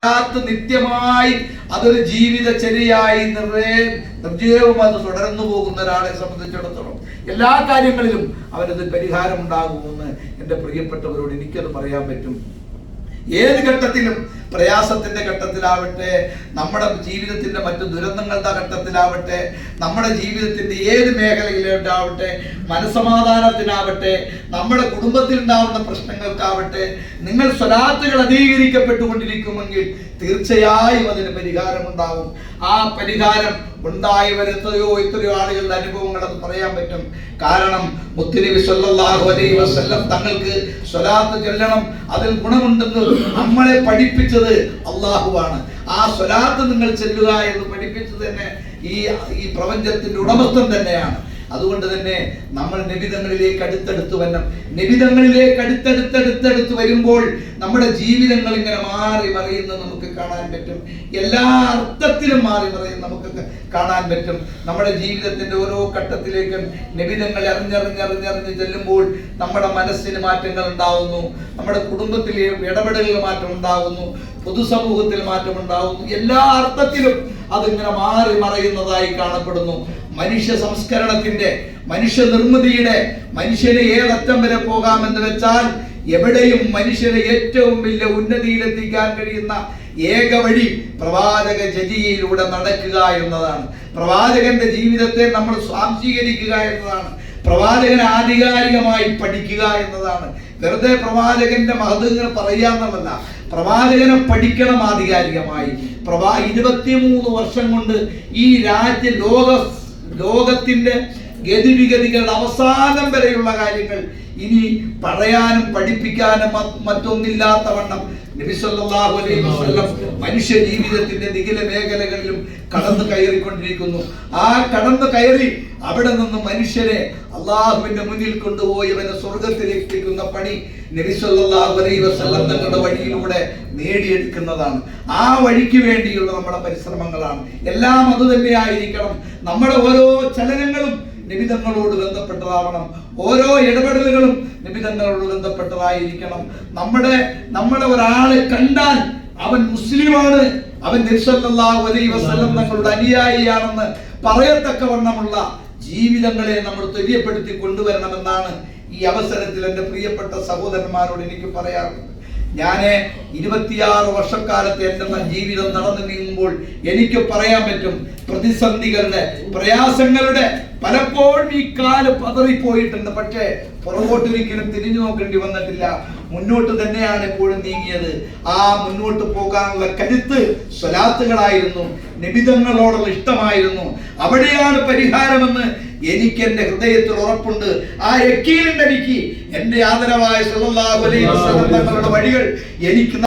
നിത്യമായി അതൊരു ജീവിതചര്യയായി നിർജ്ജീവം അത് തുടർന്നു പോകുന്ന ഒരാളെ സംബന്ധിച്ചിടത്തോളം എല്ലാ കാര്യങ്ങളിലും അവരത് പരിഹാരം ഉണ്ടാകുമെന്ന് എൻ്റെ പ്രിയപ്പെട്ടവരോട് എനിക്കത് പറയാൻ പറ്റും. ഏത് ഘട്ടത്തിലും, പ്രയാസത്തിന്റെ ഘട്ടത്തിലാവട്ടെ, നമ്മുടെ ജീവിതത്തിന്റെ മറ്റു ദുരന്തങ്ങളുടെ ഘട്ടത്തിലാവട്ടെ, നമ്മുടെ ജീവിതത്തിന്റെ ഏത് മേഖലയിലോട്ടാവട്ടെ, മനസ്സമാധാനത്തിനാവട്ടെ, നമ്മുടെ കുടുംബത്തിൽ ഉണ്ടാവുന്ന പ്രശ്നങ്ങൾക്കാവട്ടെ, നിങ്ങൾ സ്വലാത്തുകൾ അധികരിക്കപ്പെട്ടുകൊണ്ടിരിക്കുമെങ്കിൽ തീർച്ചയായും അതിന് പരിഹാരമുണ്ടാവും. ആ പരിഹാരം ഉണ്ടായി വരുന്നയോ എത്രയോ ആളുകളുടെ അനുഭവങ്ങൾ അത് പറയാൻ പറ്റും. കാരണം മുത്തുനബി സ്വല്ലല്ലാഹു അലൈഹി വസല്ലം തങ്ങൾക്ക് സ്വലാത്ത് ചൊല്ലണം, അതിൽ ഗുണമുണ്ടെന്ന് നമ്മളെ പഠിപ്പിച്ചത് അള്ളാഹുവാണ്. ആ സ്വലാത്ത് നിങ്ങൾ ചെല്ലുക എന്ന് പഠിപ്പിച്ചത് തന്നെ ഈ പ്രപഞ്ചത്തിന്റെ ഉടമസ്ഥൻ തന്നെയാണ്. അതുകൊണ്ട് തന്നെ നമ്മൾ നിബിധങ്ങളിലേക്ക് അടുത്തടുത്ത് വരണം. നിബിധങ്ങളിലേക്ക് അടുത്തടുത്ത് വരുമ്പോൾ നമ്മുടെ ജീവിതങ്ങൾ ഇങ്ങനെ മാറി മറിയുന്നത് നമുക്ക് കാണാൻ പറ്റും. എല്ലാ അർത്ഥത്തിലും മാറി മറിയുന്നത് നമുക്ക് കാണാൻ പറ്റും. നമ്മുടെ ജീവിതത്തിന്റെ ഓരോ ഘട്ടത്തിലേക്കും നിബിധങ്ങൾ അറിഞ്ഞറിഞ്ഞ് ചെല്ലുമ്പോൾ നമ്മുടെ മനസ്സിന് മാറ്റങ്ങൾ ഉണ്ടാവുന്നു, നമ്മുടെ കുടുംബത്തിലെ ഇടപെടലുകൾ മാറ്റം ഉണ്ടാവുന്നു, പൊതുസമൂഹത്തിൽ മാറ്റം ഉണ്ടാവുന്നു. എല്ലാ അർത്ഥത്തിലും അതിങ്ങനെ മാറി മറയുന്നതായി കാണപ്പെടുന്നു. മനുഷ്യ സംസ്കരണത്തിന്റെ, മനുഷ്യ നിർമ്മിതിയുടെ, മനുഷ്യന് ഏതറ്റം വരെ പോകാമെന്ന് വെച്ചാൽ എവിടെയും മനുഷ്യനെ ഏറ്റവും വലിയ ഉന്നതിയിലെത്തിക്കാൻ കഴിയുന്ന ഏക വഴി പ്രവാചക ചര്യയിലൂടെ നടക്കുക എന്നതാണ്. പ്രവാചകന്റെ ജീവിതത്തെ നമ്മൾ സ്വാംശീകരിക്കുക എന്നതാണ്. പ്രവാചകനെ ആധികാരികമായി പഠിക്കുക എന്നതാണ്. വെറുതെ പ്രവാചകന്റെ മഹത്വങ്ങൾ പറയാന്നല്ല, പ്രവാചകനെ പഠിക്കണം ആധികാരികമായി. 23 വർഷം കൊണ്ട് ഈ ലോകത്തിന്റെ ഗതിവിഗതികളുടെ അവസാനം വരെയുള്ള കാര്യങ്ങൾ ഇനി പറയാനും പഠിപ്പിക്കാനും മറ്റൊന്നില്ലാത്തവണ്ണം നബി സല്ലല്ലാഹു അലൈഹി വസല്ലം മനുഷ്യ ജീവിതത്തിന്റെ നിഖില മേഖലകളിലും കടന്നു കയറിക്കൊണ്ടിരിക്കുന്നു. ആ കടന്നു കയറി അവിടെ നിന്ന് മനുഷ്യരെ അള്ളാഹുവിന്റെ മുന്നിൽ കൊണ്ടുപോയി അവനെ സ്വർഗത്തിലേക്ക് എത്തിക്കുന്ന പണി നബി സല്ലല്ലാഹു അലൈഹി വസല്ലം തങ്ങളുടെ വഴിയിലൂടെ നേടിയെടുക്കുന്നതാണ്. ആ വഴിക്ക് വേണ്ടിയുള്ള നമ്മുടെ പരിശ്രമങ്ങളാണ്. എല്ലാം അത് തന്നെയായിരിക്കണം. നമ്മുടെ ഓരോ ചലനങ്ങളും നിബിധങ്ങളോട് ബന്ധപ്പെട്ടതാവണം. ഓരോ ഇടപെടലുകളും നിബിധങ്ങളോട് ബന്ധപ്പെട്ടതായിരിക്കണം. നമ്മുടെ ഒരാളെ കണ്ടാൽ അവൻ മുസ്ലിമാണ്, അവൻ നബി സല്ലല്ലാഹു അലൈഹി വസല്ലം തങ്ങളുടെ അനുയായിയാണെന്ന് പറയത്തക്കവണ്ണമുള്ള ജീവിതങ്ങളെ നമ്മൾ തെര്യപ്പെടുത്തി കൊണ്ടുവരണമെന്നാണ് ഈ അവസരത്തിൽ എൻ്റെ പ്രിയപ്പെട്ട സഹോദരന്മാരോട് എനിക്ക് പറയാറുള്ളത്. ഞാൻ 26 വർഷക്കാലത്തെ എൻ്റെ ജീവിതം നടന്നു നീങ്ങുമ്പോൾ എനിക്ക് പറയാൻ പറ്റും, പ്രതിസന്ധികളുടെ, പ്രയാസങ്ങളുടെ പലപ്പോഴും ഈ കാല് പതറിപ്പോയിട്ടുണ്ട്. പക്ഷേ പുറകോട്ടൊരിക്കലും തിരിഞ്ഞു നോക്കേണ്ടി വന്നിട്ടില്ല. മുന്നോട്ട് തന്നെയാണ് എപ്പോഴും നീങ്ങിയത്. ആ മുന്നോട്ട് പോകാനുള്ള കരുത്ത് സ്വലാത്തുകളായിരുന്നു, നിബിധങ്ങളോടുള്ള ഇഷ്ടമായിരുന്നു. അവിടെയാണ് പരിഹാരമെന്ന് എനിക്ക് എൻ്റെ ഹൃദയത്തിൽ ഉറപ്പുണ്ട്. ആ യക്കീനുണ്ട് എനിക്ക്. എൻ്റെ ആദരവായ സല്ലല്ലാഹു അലൈഹി വസല്ലം തങ്ങളുടെ വഴികൾ എനിക്ക്